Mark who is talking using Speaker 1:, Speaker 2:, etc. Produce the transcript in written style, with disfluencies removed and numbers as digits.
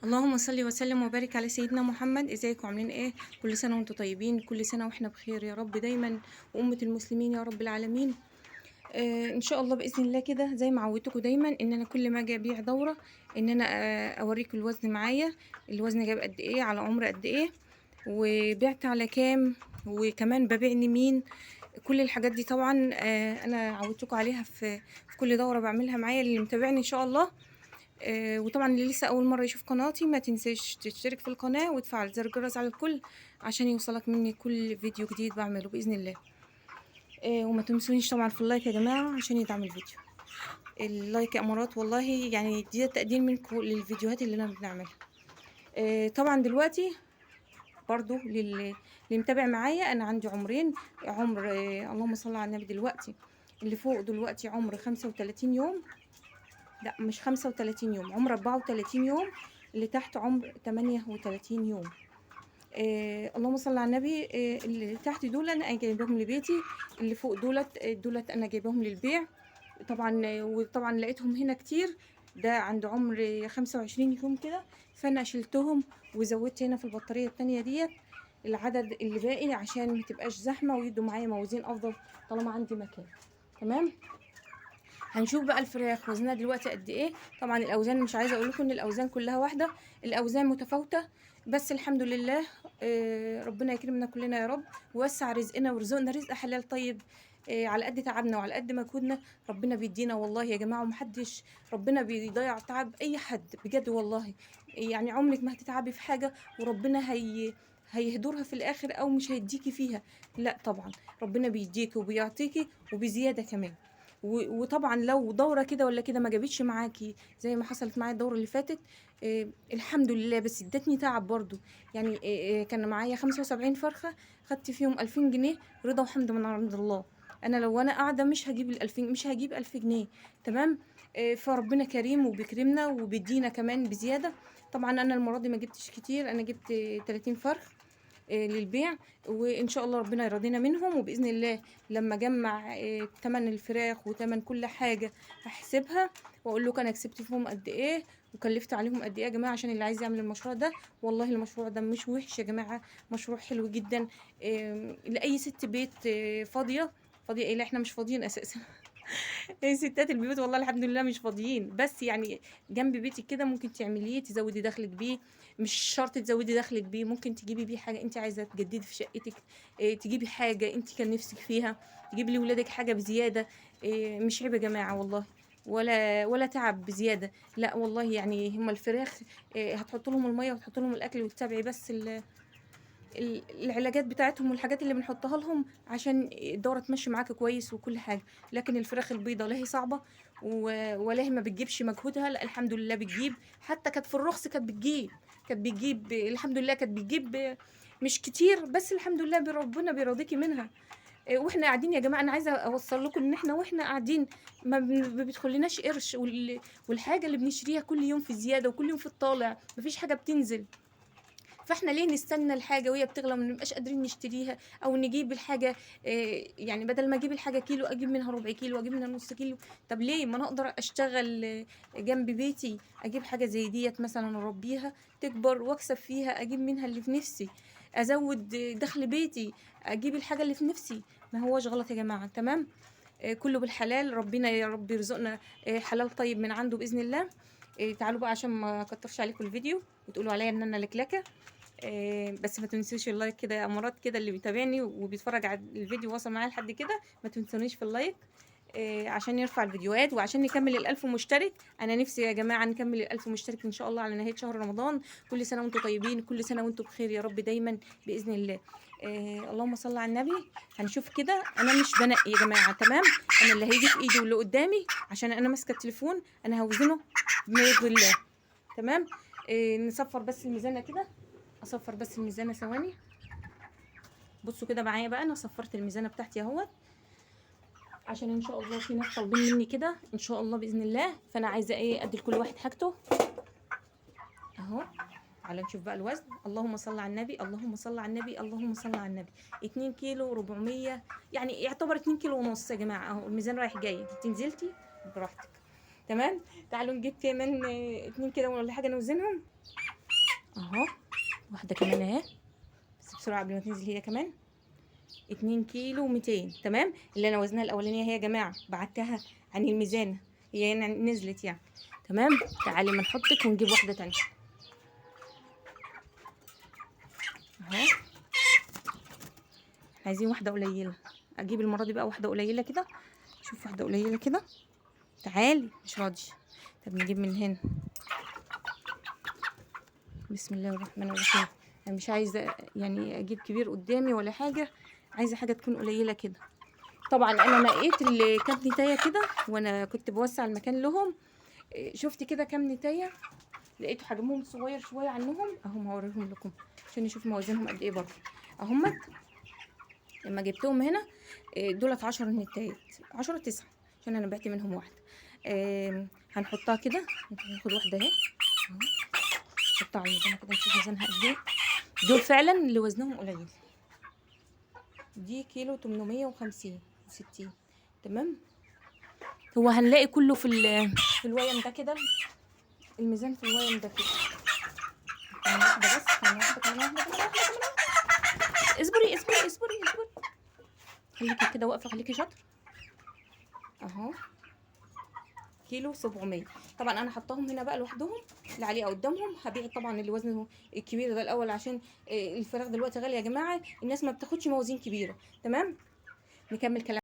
Speaker 1: اللهم صل وسلم وبارك على سيدنا محمد. ازيكم عاملين ايه؟ كل سنه وانتم طيبين، كل سنه واحنا بخير يا رب دايما، وامه المسلمين يا رب العالمين. ان شاء الله باذن الله كده زي ما عودتكم دايما ان انا كل ما اجي ابيع دوره ان انا اوريكم الوزن معايا، الوزن جاب قد ايه على عمر قد ايه وبعت على كام، وكمان ببيع لمين. كل الحاجات دي طبعا انا عودتكم عليها في كل دوره بعملها معايا اللي متابعني ان شاء الله. وطبعا اللي لسه اول مره يشوف قناتي ما تنساش تشترك في القناه وتفعل زر الجرس على الكل عشان يوصلك مني كل فيديو جديد بعمله باذن الله. وما تنسونيش طبعا في اللايك يا جماعه عشان يدعم الفيديو. اللايك يا امارات والله يعني دي تقدير منكم للفيديوهات اللي انا بنعملها. طبعا دلوقتي برضو اللي متابع معايا انا عندي عمرين. عمر اللهم صل على النبي، دلوقتي اللي فوق دلوقتي عمر 35 يوم، لا مش 35 يوم، عمر 34 يوم. اللي تحت عمر 38 يوم. اللهم صل على النبي. اللي تحت دول انا جايباهم لبيتي، اللي فوق دولت انا جايباهم للبيع طبعا. وطبعا لقيتهم هنا كتير، ده عند عمر 25 يوم كده، فانا شلتهم وزودت هنا في البطارية التانية ديت العدد اللي باقي عشان متبقاش زحمة ويدوا معايا موازين افضل طالما عندي مكان. تمام. هنشوف بقى الفراخ وزنها دلوقتي قد ايه. طبعا الاوزان مش عايزه اقول لكم ان الاوزان كلها واحده، الاوزان متفاوته، بس الحمد لله. ربنا يكرمنا كلنا يا رب ويوسع رزقنا ويرزقنا رزق حلال طيب. على قد تعبنا وعلى قد مجهودنا ربنا بيدينا والله يا جماعه، ومحدش ربنا بيضيع تعب اي حد بجد والله. يعني عمرك ما هتتعبي في حاجه وربنا هيهدرها في الاخر او مش هيديكي فيها، لا طبعا ربنا بيديكي وبيعطيكي وبزياده كمان. وطبعا لو دوره كده ولا كده ما جابتش معاكي زي ما حصلت معايا الدوره اللي فاتت، الحمد لله بس ادتني تعب برضو. يعني كان معايا 75 فرخه، خدت فيهم 2000 جنيه رضا وحمد من عند الله. انا لو انا قاعده مش هجيب ال2000، مش هجيب 1000 جنيه. تمام. فربنا كريم وبيكرمنا وبيدينا كمان بزياده. طبعا انا المره دي ما جبتش كتير، انا جبت 30 فرخ للبيع، وان شاء الله ربنا يرضينا منهم. وباذن الله لما اجمع تمن الفراخ وتمن كل حاجه هحسبها واقول لكم انا كسبت فيهم قد ايه وكلفت عليهم قد ايه يا جماعه، عشان اللي عايز يعمل المشروع ده والله المشروع ده مش وحش يا جماعه، مشروع حلو جدا. لاي ست بيت فاضيه. فاضيه ايه؟ لا احنا مش فاضيين اساسا. ستات البيوت والله الحمد لله مش فاضيين، بس يعني جنب بيتك كده ممكن تعمليه تزودي دخلك بيه. مش شرط تزودي دخلك بيه، ممكن تجيبي بيه حاجه انت عايزه تجددي في شقتك. تجيبي حاجه انت كان نفسك فيها، تجيبي لولادك حاجه بزياده. مش عيب يا جماعه والله، ولا تعب بزياده. لا والله يعني هما الفراخ هتحط لهم الميه وتحط لهم الاكل وتتابعي بس العلاجات بتاعتهم والحاجات اللي بنحطها لهم عشان الدورة تمشي معاك كويس وكل حاجة. لكن الفراخ البيضة لا هي صعبة ولا هي ما بتجيبش مجهودها، لا الحمد لله بتجيب. حتى كانت في الرخص كانت بتجيب الحمد لله، كانت بتجيب مش كتير بس الحمد لله ربنا بيرضيكي منها. واحنا قاعدين يا جماعه انا عايزه اوصل لكم ان احنا واحنا قاعدين ما بيدخلناش قرش، والحاجه اللي بنشتريها كل يوم في زياده وكل يوم في الطالع، مفيش حاجه بتنزل. فاحنا ليه نستنى الحاجه وهي بتغلى وما نبقاش قادرين نشتريها، او نجيب الحاجه يعني بدل ما اجيب الحاجه كيلو اجيب منها ربع كيلو، اجيب منها نص كيلو. طب ليه ما انا اقدر اشتغل جنب بيتي، اجيب حاجه زي ديت مثلا اربيها تكبر واكسب فيها، اجيب منها اللي في نفسي، ازود دخل بيتي، اجيب الحاجه اللي في نفسي. ما هوش غلط يا جماعه. تمام. كله بالحلال، ربنا يا رب يرزقنا حلال طيب من عنده باذن الله. تعالوا بقى عشان ما اكترش عليكم الفيديو وتقولوا عليا ان انا لكلكه. بس ما تنسوش اللايك كده يا امارات كده، اللي بيتابعني وبيتفرج على الفيديو واصل معايا لحد كده ما تنسونيش في اللايك عشان يرفع الفيديوهات وعشان نكمل ال1000 مشترك. انا نفسي يا جماعه نكمل ال1000 مشترك ان شاء الله على نهايه شهر رمضان. كل سنه وانتم طيبين، كل سنه وانتم بخير يا رب دايما باذن الله. اللهم صل على النبي. هنشوف كده، انا مش بنقي يا جماعه. تمام. انا اللي هيجي في ايدي واللي قدامي عشان انا ماسكه التليفون انا هوزنه بما يرضي الله. تمام. نصفر بس الميزانه كده، اصفر بس الميزانه ثواني. بصوا كده معايا بقى، انا صفرت الميزانه بتاعتي اهوت عشان ان شاء الله في ناس طالبين مني كده ان شاء الله باذن الله، فانا عايزه ايه ادي لكل واحد حاجته اهو. تعالى نشوف بقى الوزن. اللهم صل على النبي، اللهم صل على النبي، اللهم صل على النبي. 2 كيلو 400، يعني يعتبر 2 كيلو ونص يا جماعه اهو. الميزان رايح جاي، انت نزلتي براحتك. تمام. تعالوا نجيب كمان 2 كده ولا حاجه نوزنهم. اهو، واحده كمان اهي، بس بسرعه قبل ما تنزل هي كمان. 2 كيلو 200. تمام. اللي انا وزنها الاولانيه هي يا جماعه بعتها عن الميزان، هي يعني نزلت يعني. تمام. تعالي ما نحطك ونجيب واحده تانية اهو. عايزين واحده قليله، اجيب المره دي بقى واحده قليله كده. شوف واحده قليله كده. تعالي، مش راضيه. طب نجيب من هنا. بسم الله الرحمن الرحيم. انا مش عايزه يعني اجيب كبير قدامي ولا حاجه، عايزه حاجه تكون قليله كده. طبعا انا نقيت اللي كانت نتايه كده وانا كنت بوسع المكان لهم. شفت كده كام نتايه، لقيت حجمهم صغير شويه عنهم اهم، هوريهم لكم عشان نشوف موازينهم قد ايه برضه. اهمت لما جبتهم هنا دولت 10 نتايات، 10 9، عشان انا بعت منهم واحده. هنحطها كده، ناخد واحده اهي اهو، نحطها على الميزان كده نشوف وزنها قد ايه. دول فعلا اللي وزنهم قليل. دي كيلو 850 60. تمام. هو هنلاقي كله في الويم ده كده، الميزان في الويم ده كده. ثانية واحدة بس، ثانية واحدة كمان، واحدة. اصبري اصبري اصبري اصبري، خليكي كده واقفة، خليكي شاطرة اهو. كيلو 700. طبعا انا حطاهم هنا بقى لوحدهم، اللي عليه قدامهم. هبيع طبعا اللي وزنه الكبير ده الاول، عشان الفراخ دلوقتي غالية يا جماعة، الناس ما بتاخدش موازين كبيرة. تمام. نكمل كلام.